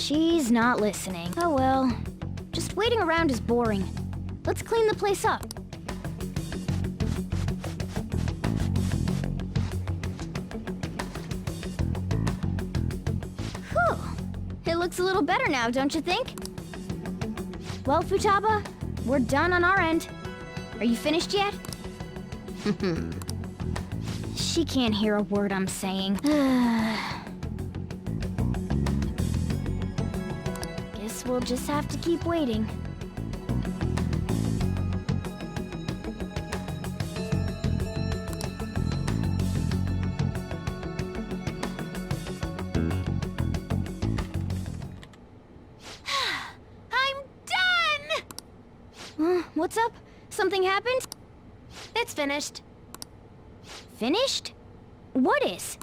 She's not listening. Oh well. Just waiting around is boring. Let's clean the place up. Whew. It looks a little better now, don't you think? Well, Futaba, we're done on our end. Are you finished yet? She can't hear a word I'm saying. Guess we'll just have to keep waiting. I'm done! What's up? Something happened? It's finished. Finished? What is?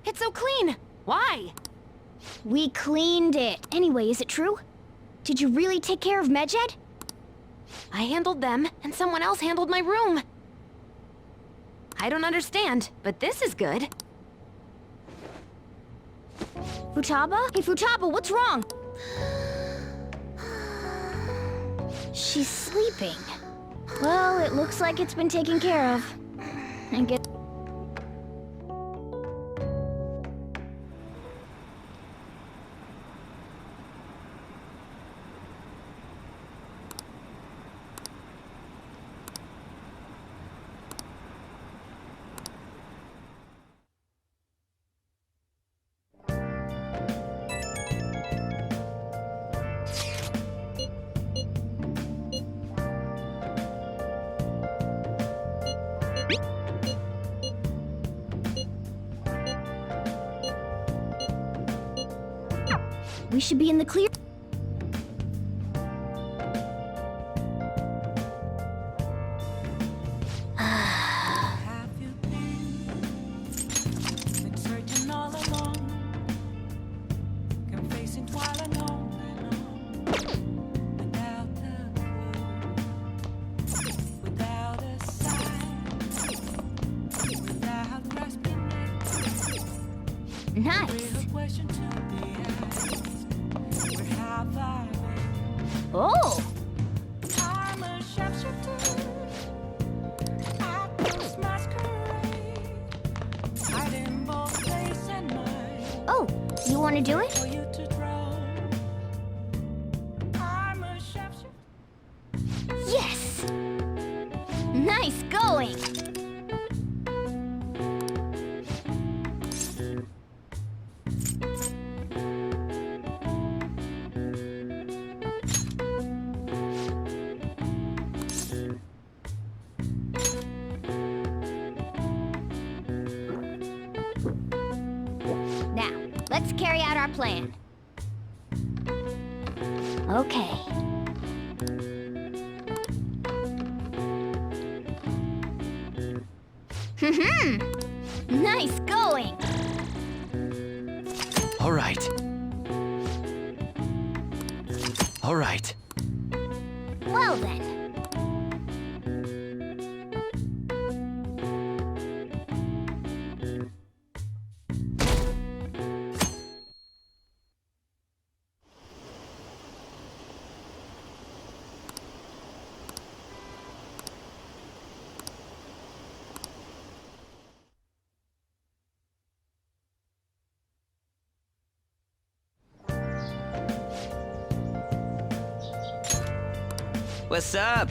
It's so clean. Why? We cleaned it. Anyway, is it true? Did you really take care of Medjed? I handled them, and someone else handled my room. I don't understand, but this is good. Futaba? Hey, Futaba, what's wrong? She's sleeping. Well, it looks like it's been taken care of. I guess... We should be in the clear. Have you been searching all along, confessing while alone without a clue, without a sign, without grasping it? Nice. Real question to be asked. Where have I been? Oh, I'm a sharpshooter. I close masquerade. Hiding both place and mind oh, you want to do it? for you to draw. I'm a sharpshooter. Yes. Nice going. Now, let's carry out our plan. Okay. Nice going. All right. All right. Well then. What's up?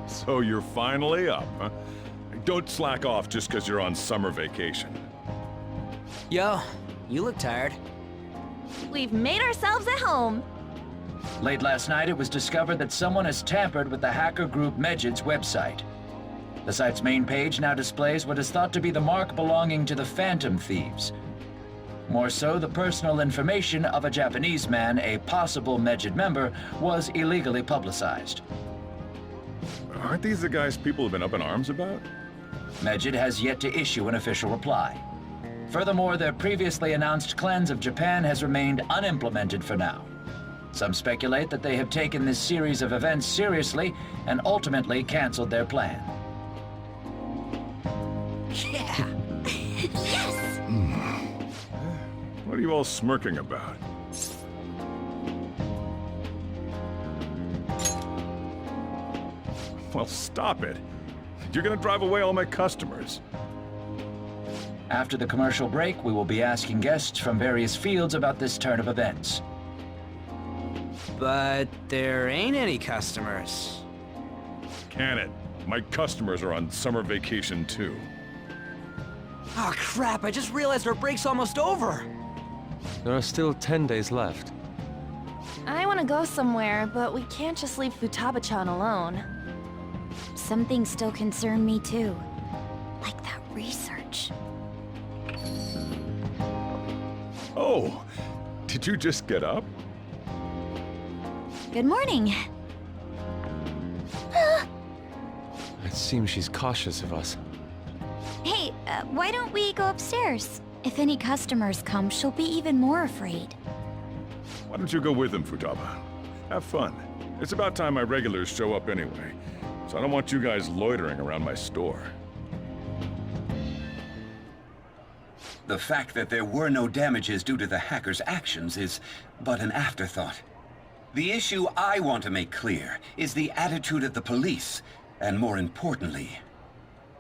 So you're finally up, huh? Don't slack off just because you're on summer vacation. Yo, you look tired. We've made ourselves at home. Late last night, it was discovered that someone has tampered with the hacker group Medjed's website. The site's main page now displays what is thought to be the mark belonging to the Phantom Thieves. More so, the personal information of a Japanese man, a possible Medjed member, was illegally publicized. Aren't these the guys people have been up in arms about? Medjed has yet to issue an official reply. Furthermore, their previously announced cleanse of Japan has remained unimplemented for now. Some speculate that they have taken this series of events seriously and ultimately canceled their plan. Yeah! What are you all smirking about? Well, stop it. You're gonna drive away all my customers. After the commercial break, we will be asking guests from various fields about this turn of events. But there ain't any customers. Can it? My customers are on summer vacation too. Oh crap, I just realized our break's almost over. There are still 10 days left. I want to go somewhere, but we can't just leave Futaba-chan alone. Some things still concern me too. Like that research. Oh, did you just get up? Good morning. It seems she's cautious of us. Hey, why don't we go upstairs? If any customers come, she'll be even more afraid. Why don't you go with them, Futaba? Have fun. It's about time my regulars show up anyway, so I don't want you guys loitering around my store. The fact that there were no damages due to the hackers' actions is but an afterthought. The issue I want to make clear is the attitude of the police, and more importantly,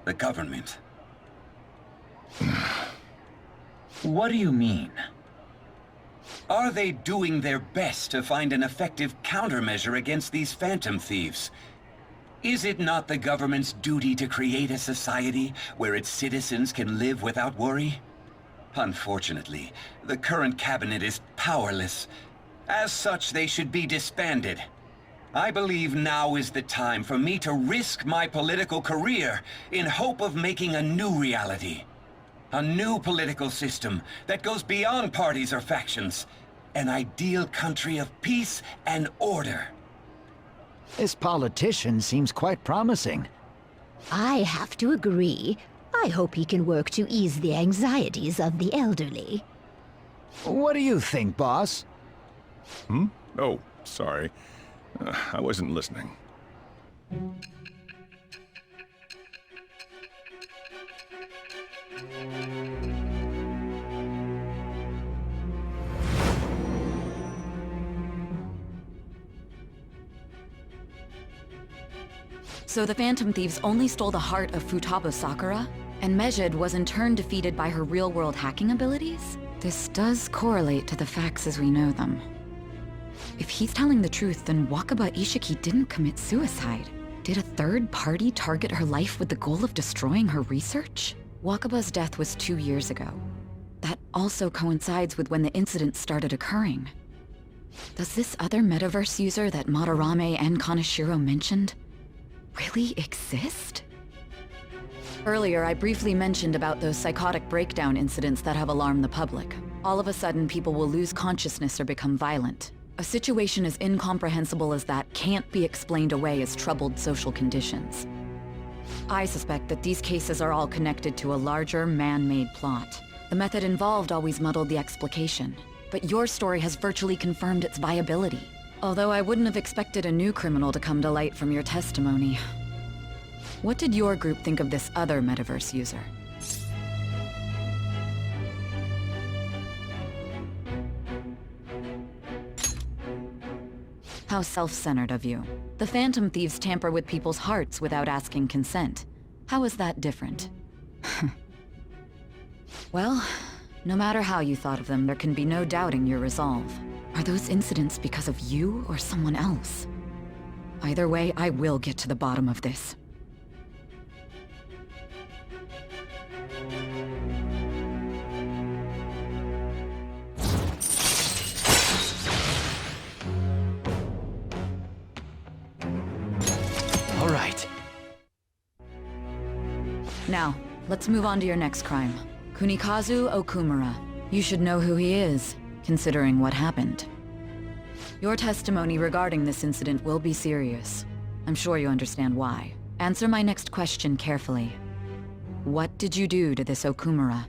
the government. What do you mean? Are they doing their best to find an effective countermeasure against these phantom thieves? Is it not the government's duty to create a society where its citizens can live without worry? Unfortunately, the current cabinet is powerless. As such, they should be disbanded. I believe now is the time for me to risk my political career in hope of making a new reality. A new political system that goes beyond parties or factions. An ideal country of peace and order. This politician seems quite promising. I have to agree. I hope he can work to ease the anxieties of the elderly. What do you think, boss? Oh, sorry. I wasn't listening. So the Phantom Thieves only stole the heart of Futaba Sakura? And Mejid was in turn defeated by her real-world hacking abilities? This does correlate to the facts as we know them. If he's telling the truth, then Wakaba Ishiki didn't commit suicide. Did a third party target her life with the goal of destroying her research? Wakaba's death was 2 years ago. That also coincides with when the incident started occurring. Does this other metaverse user that Madarame and Kaneshiro mentioned really exist? Earlier, I briefly mentioned about those psychotic breakdown incidents that have alarmed the public. All of a sudden, people will lose consciousness or become violent. A situation as incomprehensible as that can't be explained away as troubled social conditions. I suspect that these cases are all connected to a larger, man-made plot. The method involved always muddled the explication, but your story has virtually confirmed its viability. Although I wouldn't have expected a new criminal to come to light from your testimony. What did your group think of this other metaverse user? How self-centered of you. The Phantom Thieves tamper with people's hearts without asking consent. How is that different? Well, no matter how you thought of them, there can be no doubting your resolve. Are those incidents because of you or someone else? Either way, I will get to the bottom of this. All right. Now, let's move on to your next crime. Kunikazu Okumura. You should know who he is, considering what happened. Your testimony regarding this incident will be serious. I'm sure you understand why. Answer my next question carefully. What did you do to this Okumura?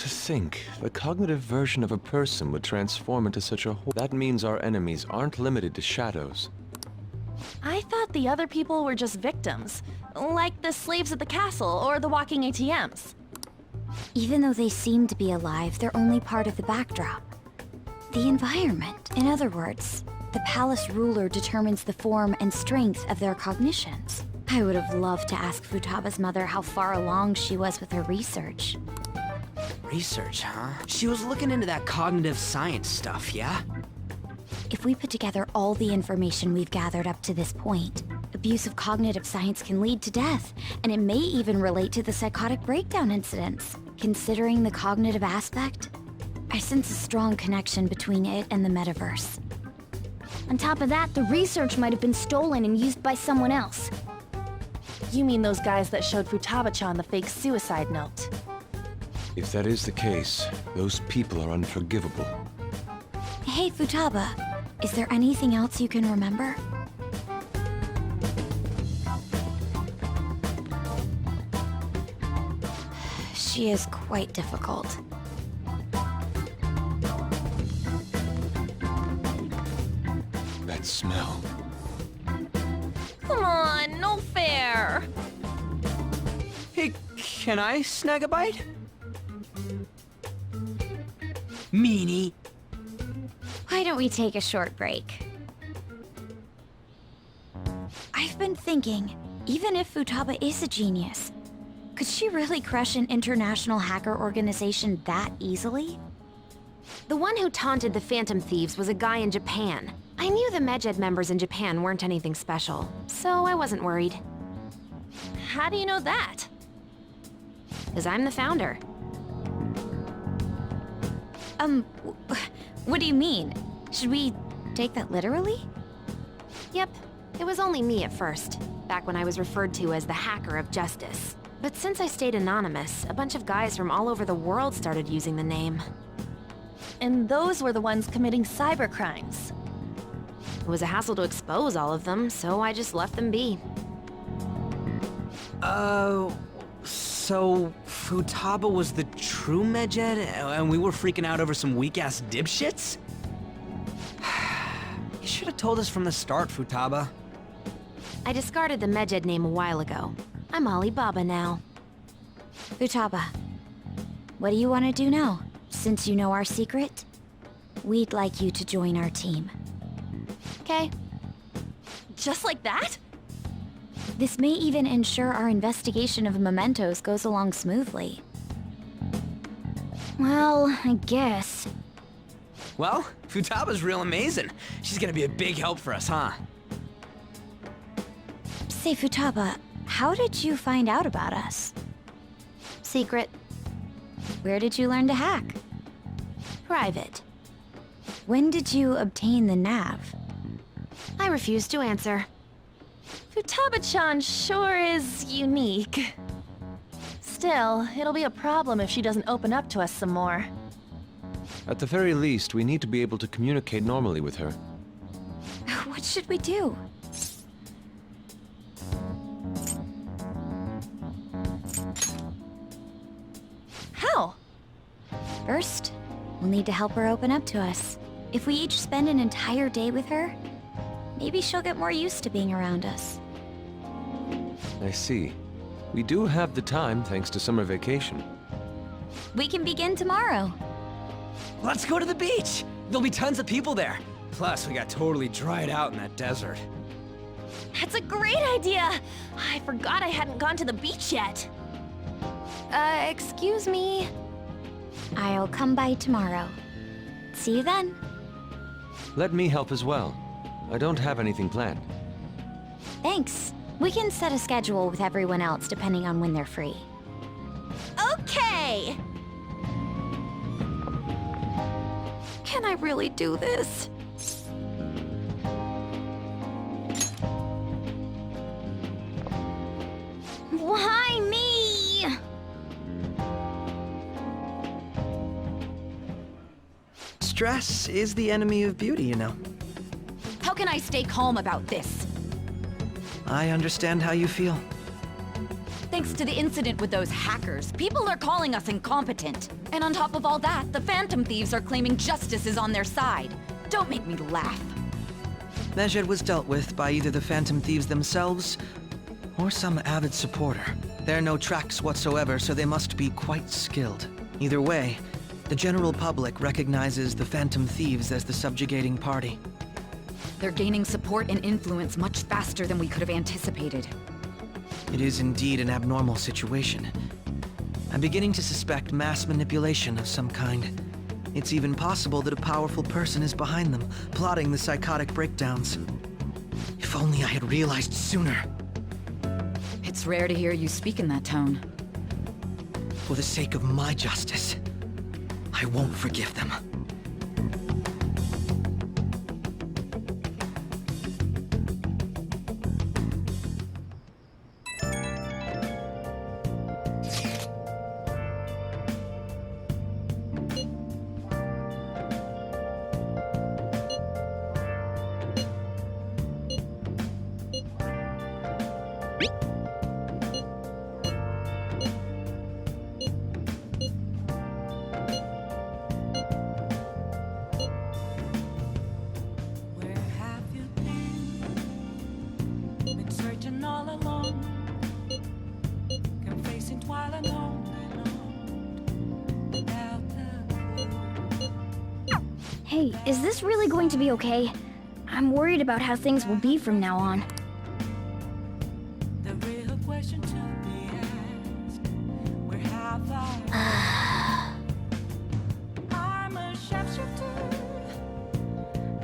To think, the cognitive version of a person would transform into such a whole. That means our enemies aren't limited to shadows. I thought the other people were just victims, like the slaves at the castle or the walking ATMs. Even though they seem to be alive, they're only part of the backdrop. The environment, in other words. The palace ruler determines the form and strength of their cognitions. I would have loved to ask Futaba's mother how far along she was with her research. Research, huh? She was looking into that cognitive science stuff, yeah? If we put together all the information we've gathered up to this point, abuse of cognitive science can lead to death, and it may even relate to the psychotic breakdown incidents. Considering the cognitive aspect, I sense a strong connection between it and the metaverse. On top of that, the research might have been stolen and used by someone else. You mean those guys that showed Futaba-chan the fake suicide note? If that is the case, those people are unforgivable. Hey, Futaba, is there anything else you can remember? She is quite difficult. That smell. Come on, no fair! Hey, can I snag a bite? Meanie. Why don't we take a short break? I've been thinking, even if Futaba is a genius, could she really crush an international hacker organization that easily? The one who taunted the Phantom Thieves was a guy in Japan. I knew the Medjed members in Japan weren't anything special, so I wasn't worried. How do you know that? Because I'm the founder. What do you mean? Should we take that literally? Yep, it was only me at first, back when I was referred to as the Hacker of Justice. But since I stayed anonymous, a bunch of guys from all over the world started using the name. And those were the ones committing cybercrimes. It was a hassle to expose all of them, so I just left them be. So Futaba was the true Medjed, and we were freaking out over some weak-ass dipshits? You should have told us from the start, Futaba. I discarded the Medjed name a while ago. I'm Alibaba now. Futaba, what do you want to do now? Since you know our secret, we'd like you to join our team. Okay. Just like that? This may even ensure our investigation of mementos goes along smoothly. Well, I guess. Well, Futaba's real amazing. She's gonna be a big help for us, huh? Say, Futaba, how did you find out about us? Secret. Where did you learn to hack? Private. When did you obtain the nav? I refuse to answer. Futaba-chan sure is unique. Still, it'll be a problem if she doesn't open up to us some more. At the very least, we need to be able to communicate normally with her. What should we do? How? First, we'll need to help her open up to us. If we each spend an entire day with her, maybe she'll get more used to being around us. I see. We do have the time thanks to summer vacation. We can begin tomorrow. Let's go to the beach! There'll be tons of people there. Plus, we got totally dried out in that desert. That's a great idea! I forgot I hadn't gone to the beach yet. Excuse me? I'll come by tomorrow. See you then. Let me help as well. I don't have anything planned. Thanks. We can set a schedule with everyone else depending on when they're free. Okay! Can I really do this? Why me? Stress is the enemy of beauty, you know. How can I stay calm about this? I understand how you feel. Thanks to the incident with those hackers, people are calling us incompetent. And on top of all that, the Phantom Thieves are claiming justice is on their side. Don't make me laugh. Mejed was dealt with by either the Phantom Thieves themselves or some avid supporter. There are no tracks whatsoever, so they must be quite skilled. Either way, the general public recognizes the Phantom Thieves as the subjugating party. They're gaining support and influence much faster than we could have anticipated. It is indeed an abnormal situation. I'm beginning to suspect mass manipulation of some kind. It's even possible that a powerful person is behind them, plotting the psychotic breakdowns. If only I had realized sooner. It's rare to hear you speak in that tone. For the sake of my justice, I won't forgive them. Where have you been? Been searching all along, confessing while alone, without the clue. Hey, is this really going to be okay? I'm worried about how things will be from now on. The real question to be asked, where have I been? I'm a sharpshooter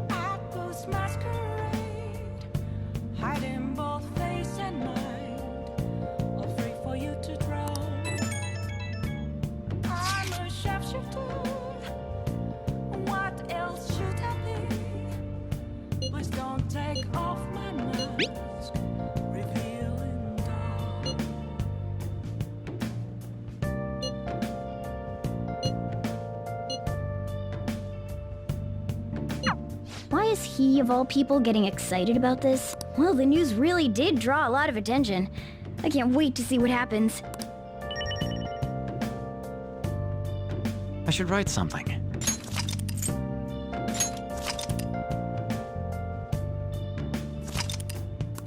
at Ghost Masquerade, hiding both face and mind, all free for you to draw. I'm a sharpshooter. What else should I be? Please don't take off my mask, revealing dawn. Why is he, of all people, getting excited about this? Well, the news really did draw a lot of attention. I can't wait to see what happens. I should write something.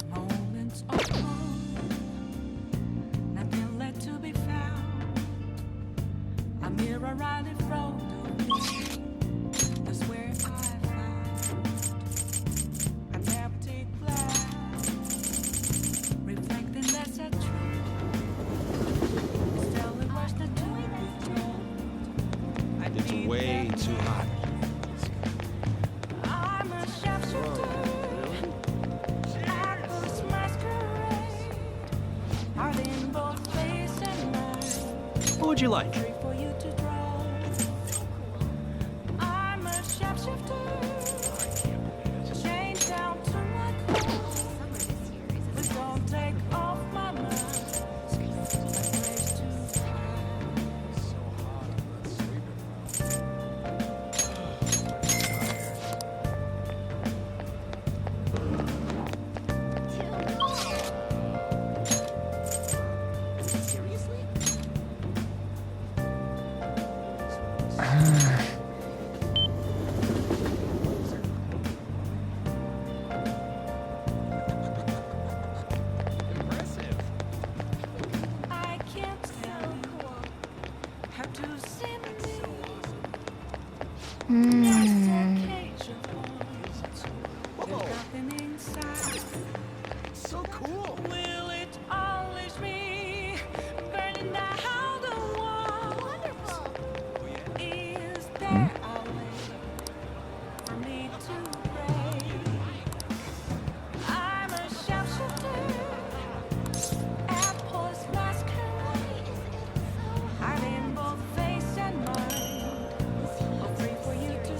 Moments are gone, nothing left to be found. A mirror right in front of me, that's where I found an empty glass, reflecting that's a truth. It's telling us the truth. It's way too hot. I'm a sharpshooter. Apples masquerade, hiding both face and mind. What would you like? Free for you to draw. I'm a sharpshooter. Chained down to my clothes. Please don't take off my mask. My place to I can't tell you how to send me. There's nothing inside. So cool. Will it always be burning down the walls? Wonderful. Is there a way for me to pray? I'm a sharpshooter at Post Masquerade, hiding both face and mind, all free for you to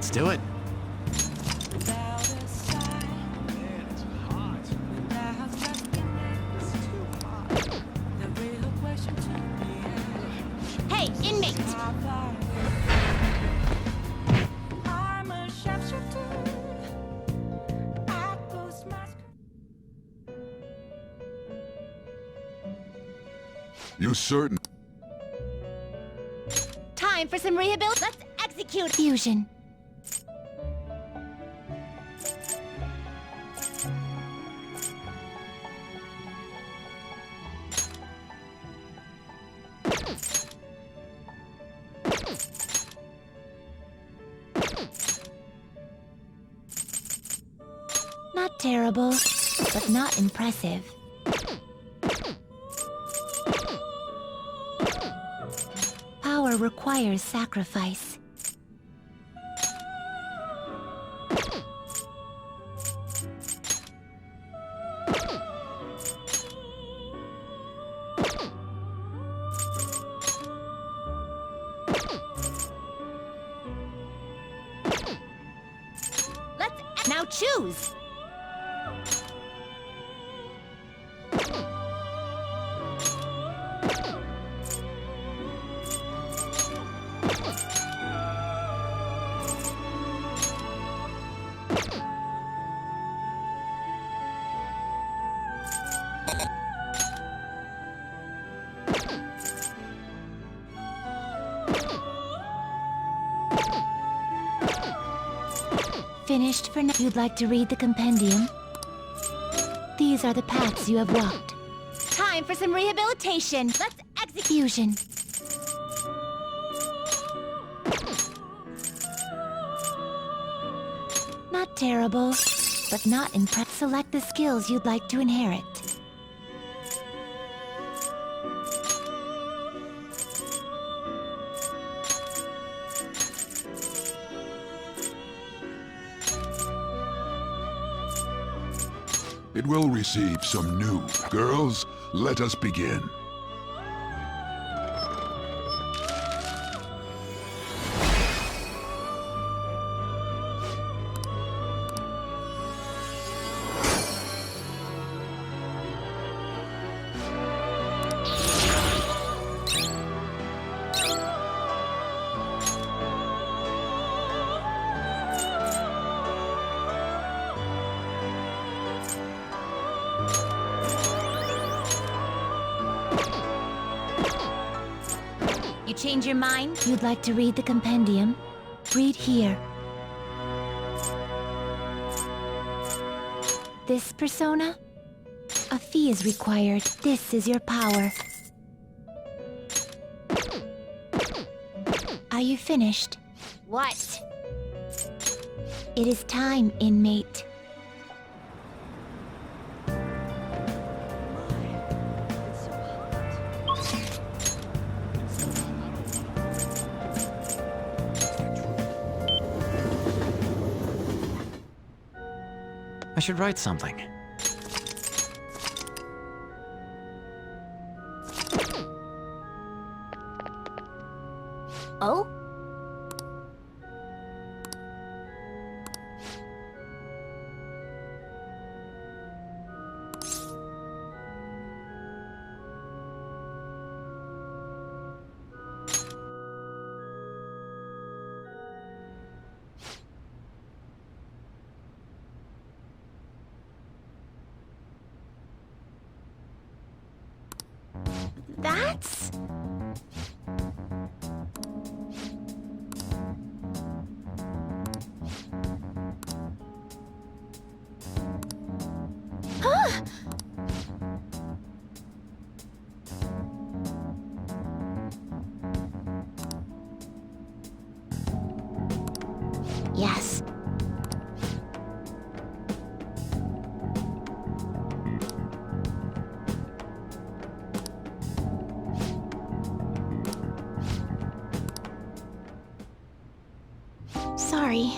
Let's do it. without a sign. It's hot. Without nothing, it's too hot. The real question to me is, Hey, inmate! how far? I'm a sharpshooter. I post my You certain? Time for some rehabilitation. Let's execute fusion. Not terrible, but not impressive. Power requires sacrifice. Let's now choose. Finished for now. You'd like to read the compendium? These are the paths you have walked. Time for some rehabilitation. Let's execution. Not terrible, but not impressive. Select the skills you'd like to inherit. It will receive some new. Girls, let us begin. You change your mind? You'd like to read the compendium? Read here. This persona? A fee is required. This is your power. Are you finished? What? It is time, inmate. I should write something. Oh? That's... Huh? Yes. Sorry.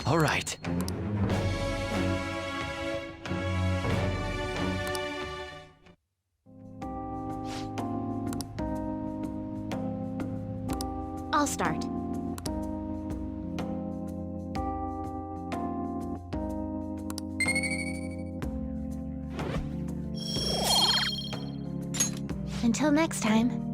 All right. I'll start. Until next time.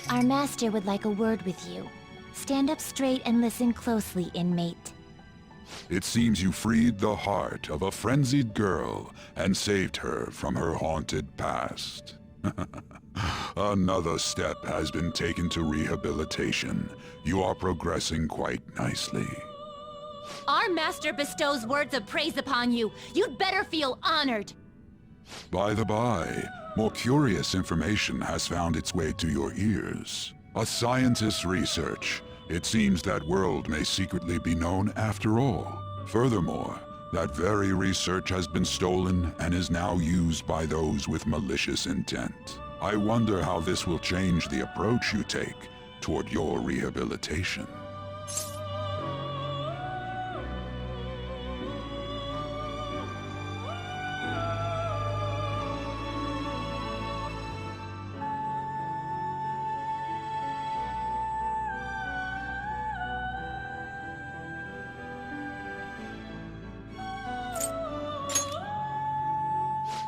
Our master would like a word with you. Stand up straight and listen closely, inmate. It seems you freed the heart of a frenzied girl and saved her from her haunted past. Another step has been taken to rehabilitation. You are progressing quite nicely. Our master bestows words of praise upon you. You'd better feel honored. By the by, more curious information has found its way to your ears. A scientist's research. It seems that world may secretly be known after all. Furthermore, that very research has been stolen and is now used by those with malicious intent. I wonder how this will change the approach you take toward your rehabilitation.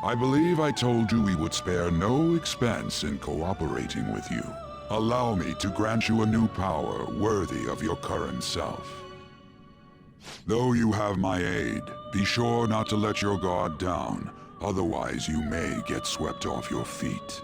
I believe I told you we would spare no expense in cooperating with you. Allow me to grant you a new power worthy of your current self. Though you have my aid, be sure not to let your guard down, otherwise you may get swept off your feet.